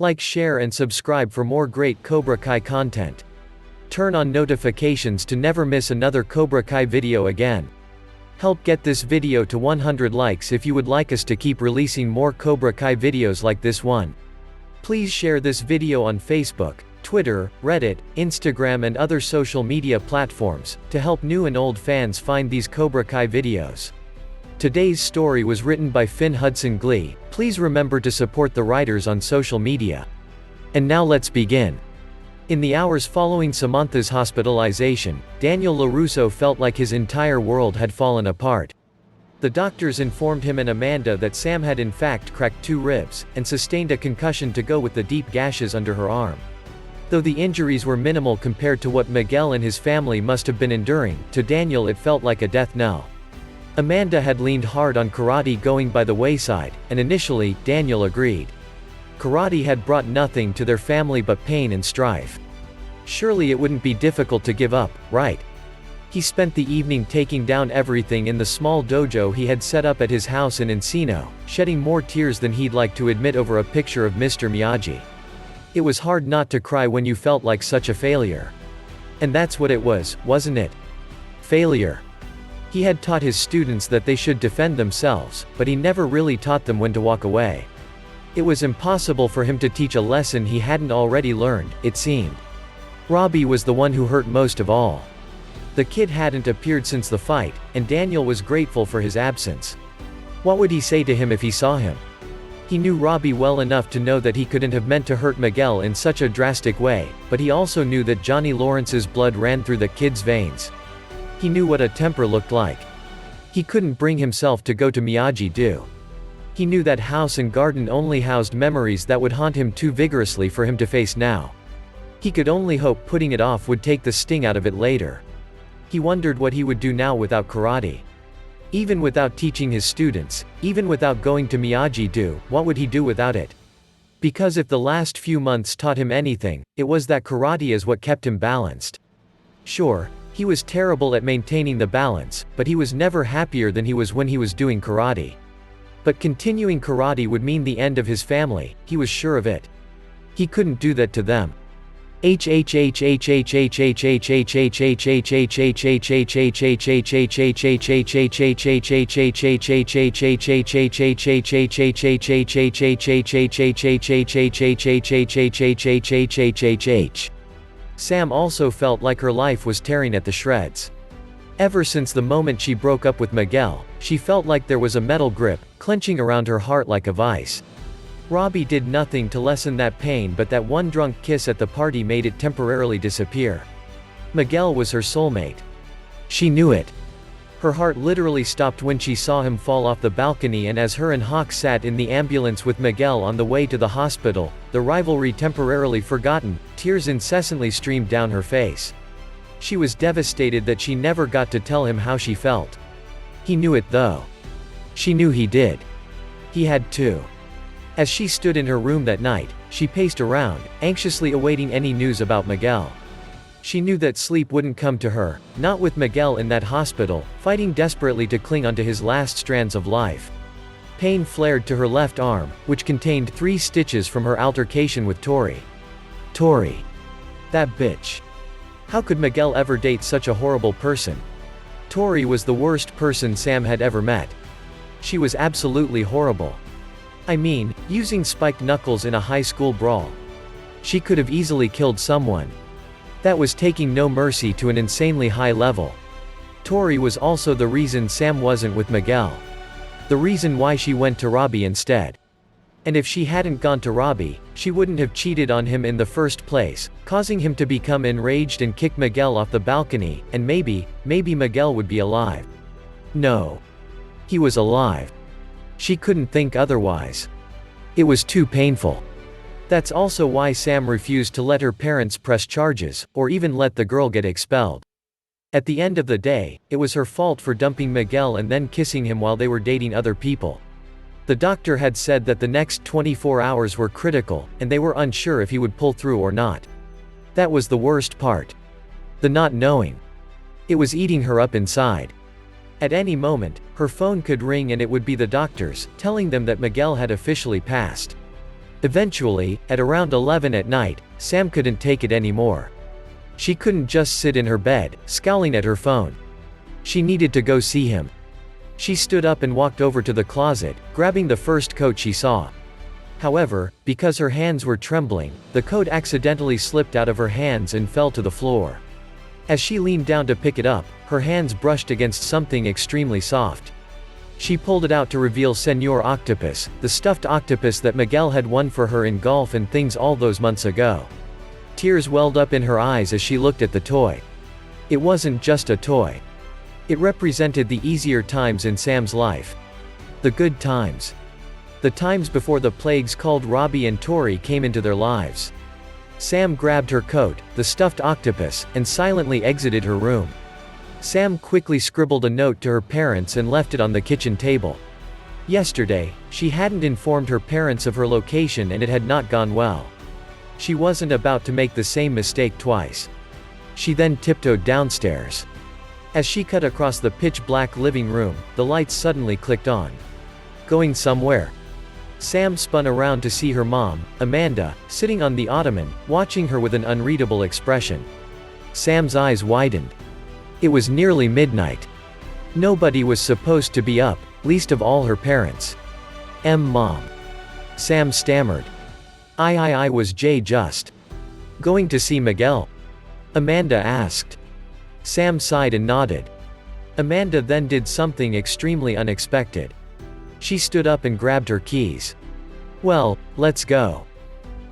Like, share and subscribe for more great Cobra Kai content. Turn on notifications to never miss another Cobra Kai video again. Help get this video to 100 likes if you would like us to keep releasing more Cobra Kai videos like this one. Please share this video on Facebook, Twitter, Reddit, Instagram and other social media platforms, to help new and old fans find these Cobra Kai videos. Today's story was written by Finn Hudson Glee. Please remember to support the writers on social media. And now let's begin. In the hours following Samantha's hospitalization, Daniel LaRusso felt like his entire world had fallen apart. The doctors informed him and Amanda that Sam had in fact cracked 2 ribs, and sustained a concussion to go with the deep gashes under her arm. Though the injuries were minimal compared to what Miguel and his family must have been enduring, to Daniel it felt like a death knell. Amanda had leaned hard on karate going by the wayside, and initially, Daniel agreed. Karate had brought nothing to their family but pain and strife. Surely it wouldn't be difficult to give up, right? He spent the evening taking down everything in the small dojo he had set up at his house in Encino, shedding more tears than he'd like to admit over a picture of Mr. Miyagi. It was hard not to cry when you felt like such a failure. And that's what it was, wasn't it? Failure. He had taught his students that they should defend themselves, but he never really taught them when to walk away. It was impossible for him to teach a lesson he hadn't already learned, it seemed. Robbie was the one who hurt most of all. The kid hadn't appeared since the fight, and Daniel was grateful for his absence. What would he say to him if he saw him? He knew Robbie well enough to know that he couldn't have meant to hurt Miguel in such a drastic way, but he also knew that Johnny Lawrence's blood ran through the kid's veins. He knew what a temper looked like. He couldn't bring himself to go to Miyagi-Do. He knew that house and garden only housed memories that would haunt him too vigorously for him to face now. He could only hope putting it off would take the sting out of it later. He wondered what he would do now without karate. Even without teaching his students, even without going to Miyagi-Do, what would he do without it? Because if the last few months taught him anything, it was that karate is what kept him balanced. Sure, he was terrible at maintaining the balance, but he was never happier than he was when he was doing karate. But continuing karate would mean the end of his family, he was sure of it. He couldn't do that to them. Sam also felt like her life was tearing at the shreds. Ever since the moment she broke up with Miguel, she felt like there was a metal grip, clenching around her heart like a vice. Robbie did nothing to lessen that pain, but that one drunk kiss at the party made it temporarily disappear. Miguel was her soulmate. She knew it. Her heart literally stopped when she saw him fall off the balcony, and as her and Hawk sat in the ambulance with Miguel on the way to the hospital, the rivalry temporarily forgotten, tears incessantly streamed down her face. She was devastated that she never got to tell him how she felt. He knew it though. She knew he did. He had too. As she stood in her room that night, she paced around, anxiously awaiting any news about Miguel. She knew that sleep wouldn't come to her, not with Miguel in that hospital, fighting desperately to cling onto his last strands of life. Pain flared to her left arm, which contained 3 stitches from her altercation with Tori. Tori. That bitch. How could Miguel ever date such a horrible person? Tori was the worst person Sam had ever met. She was absolutely horrible. I mean, using spiked knuckles in a high school brawl. She could have easily killed someone. That was taking no mercy to an insanely high level. Tori was also the reason Sam wasn't with Miguel. The reason why she went to Robbie instead. And if she hadn't gone to Robbie, she wouldn't have cheated on him in the first place, causing him to become enraged and kick Miguel off the balcony, and maybe Miguel would be alive. No. He was alive. She couldn't think otherwise. It was too painful. That's also why Sam refused to let her parents press charges, or even let the girl get expelled. At the end of the day, it was her fault for dumping Miguel and then kissing him while they were dating other people. The doctor had said that the next 24 hours were critical, and they were unsure if he would pull through or not. That was the worst part. The not knowing. It was eating her up inside. At any moment, her phone could ring and it would be the doctors, telling them that Miguel had officially passed. Eventually, at around 11 at night, Sam couldn't take it anymore. She couldn't just sit in her bed, scowling at her phone. She needed to go see him. She stood up and walked over to the closet, grabbing the first coat she saw. However, because her hands were trembling, the coat accidentally slipped out of her hands and fell to the floor. As she leaned down to pick it up, her hands brushed against something extremely soft. She pulled it out to reveal Señor Octopus, the stuffed octopus that Miguel had won for her in golf and things all those months ago. Tears welled up in her eyes as she looked at the toy. It wasn't just a toy. It represented the easier times in Sam's life. The good times. The times before the plagues called Robbie and Tori came into their lives. Sam grabbed her coat, the stuffed octopus, and silently exited her room. Sam quickly scribbled a note to her parents and left it on the kitchen table. Yesterday, she hadn't informed her parents of her location and it had not gone well. She wasn't about to make the same mistake twice. She then tiptoed downstairs. As she cut across the pitch-black living room, the lights suddenly clicked on. Going somewhere? Sam spun around to see her mom, Amanda, sitting on the ottoman, watching her with an unreadable expression. Sam's eyes widened. It was nearly midnight. Nobody was supposed to be up, least of all her parents. Mom. Sam stammered. I was just going to see Miguel? Amanda asked. Sam sighed and nodded. Amanda then did something extremely unexpected. She stood up and grabbed her keys. Well, let's go.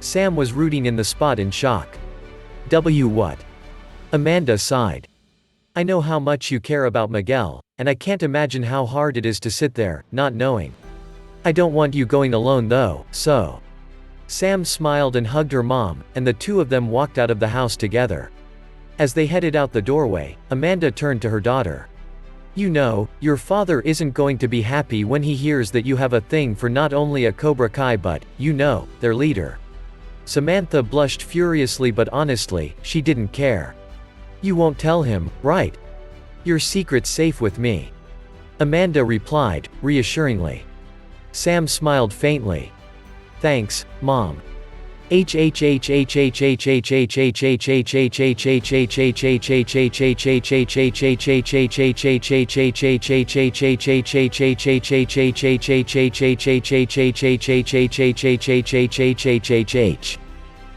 Sam was rooting in the spot in shock. What? Amanda sighed. I know how much you care about Miguel, and I can't imagine how hard it is to sit there, not knowing. I don't want you going alone though, so. Sam smiled and hugged her mom, and the two of them walked out of the house together. As they headed out the doorway, Amanda turned to her daughter. You know, your father isn't going to be happy when he hears that you have a thing for not only a Cobra Kai but, you know, their leader. Samantha blushed furiously but honestly, she didn't care. You won't tell him, right? Your secret's safe with me. Amanda replied, reassuringly. Sam smiled faintly. Thanks, Mom.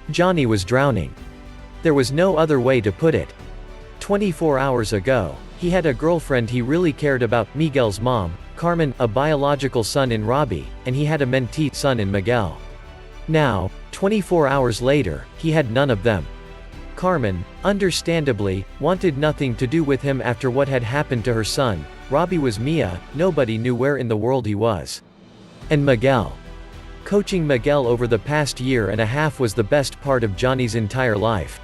Johnny was drowning. There was no other way to put it. 24 hours ago, he had a girlfriend he really cared about, Miguel's mom, Carmen, a biological son in Robbie, and he had a mentee son in Miguel. Now, 24 hours later, he had none of them. Carmen, understandably, wanted nothing to do with him after what had happened to her son. Robbie was Mia, nobody knew where in the world he was. And Miguel. Coaching Miguel over the past year and a half was the best part of Johnny's entire life.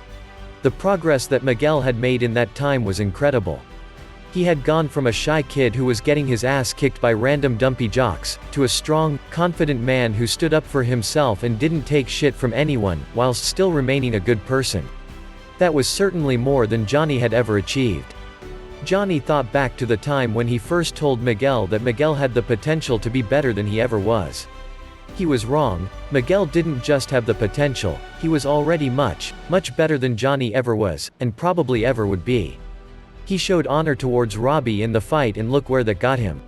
The progress that Miguel had made in that time was incredible. He had gone from a shy kid who was getting his ass kicked by random dumpy jocks, to a strong, confident man who stood up for himself and didn't take shit from anyone, whilst still remaining a good person. That was certainly more than Johnny had ever achieved. Johnny thought back to the time when he first told Miguel that Miguel had the potential to be better than he ever was. He was wrong. Miguel didn't just have the potential, he was already much, much better than Johnny ever was, and probably ever would be. He showed honor towards Robbie in the fight and look where that got him.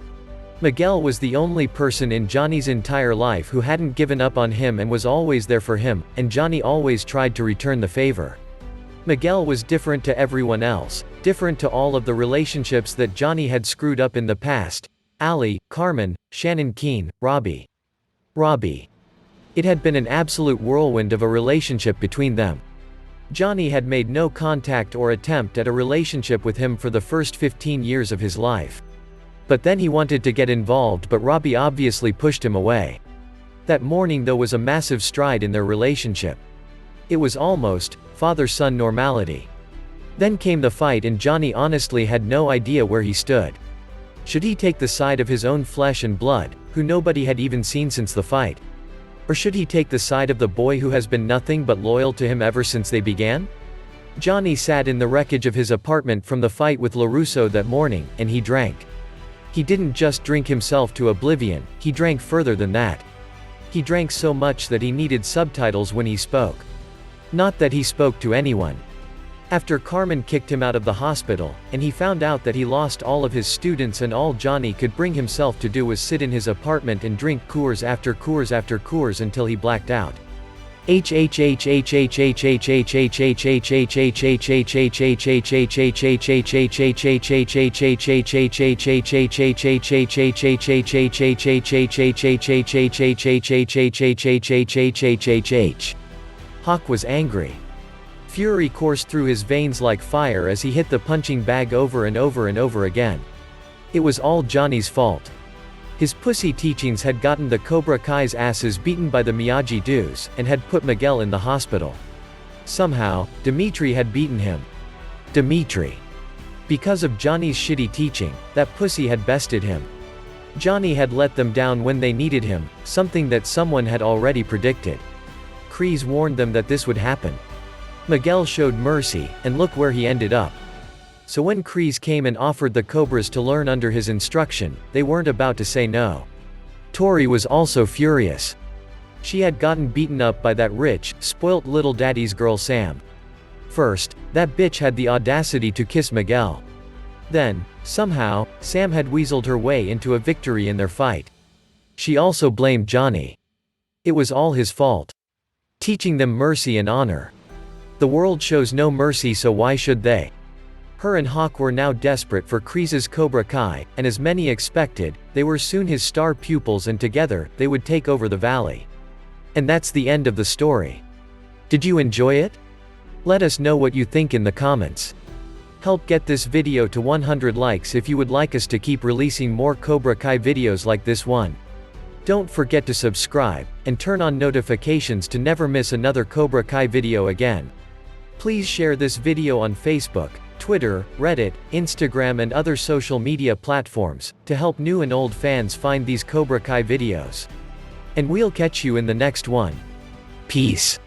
Miguel was the only person in Johnny's entire life who hadn't given up on him and was always there for him, and Johnny always tried to return the favor. Miguel was different to everyone else, different to all of the relationships that Johnny had screwed up in the past. Ali, Carmen, Shannon Keene, Robbie. It had been an absolute whirlwind of a relationship between them. Johnny had made no contact or attempt at a relationship with him for the first 15 years of his life. But then he wanted to get involved, but Robbie obviously pushed him away. That morning though was a massive stride in their relationship. It was almost father-son normality. Then came the fight and Johnny honestly had no idea where he stood. Should he take the side of his own flesh and blood, who nobody had even seen since the fight? Or should he take the side of the boy who has been nothing but loyal to him ever since they began? Johnny sat in the wreckage of his apartment from the fight with LaRusso that morning, and he drank. He didn't just drink himself to oblivion, he drank further than that. He drank so much that he needed subtitles when he spoke. Not that he spoke to anyone. After Carmen kicked him out of the hospital, and he found out that he lost all of his students and all Johnny could bring himself to do was sit in his apartment and drink Coors after Coors after Coors until he blacked out. Hawk was angry. Fury coursed through his veins like fire as he hit the punching bag over and over and over again. It was all Johnny's fault. His pussy teachings had gotten the Cobra Kai's asses beaten by the Miyagi-Do's, and had put Miguel in the hospital. Somehow, Dimitri had beaten him. Dimitri. Because of Johnny's shitty teaching, that pussy had bested him. Johnny had let them down when they needed him, something that someone had already predicted. Kreese warned them that this would happen. Miguel showed mercy, and look where he ended up. So when Kreese came and offered the Cobras to learn under his instruction, they weren't about to say no. Tori was also furious. She had gotten beaten up by that rich, spoilt little daddy's girl Sam. First, that bitch had the audacity to kiss Miguel. Then, somehow, Sam had weaseled her way into a victory in their fight. She also blamed Johnny. It was all his fault. Teaching them mercy and honor. The world shows no mercy, so why should they? Her and Hawk were now desperate for Kreese's Cobra Kai, and as many expected, they were soon his star pupils, and together, they would take over the valley. And that's the end of the story. Did you enjoy it? Let us know what you think in the comments. Help get this video to 100 likes if you would like us to keep releasing more Cobra Kai videos like this one. Don't forget to subscribe, and turn on notifications to never miss another Cobra Kai video again. Please share this video on Facebook, Twitter, Reddit, Instagram and other social media platforms, to help new and old fans find these Cobra Kai videos. And we'll catch you in the next one. Peace.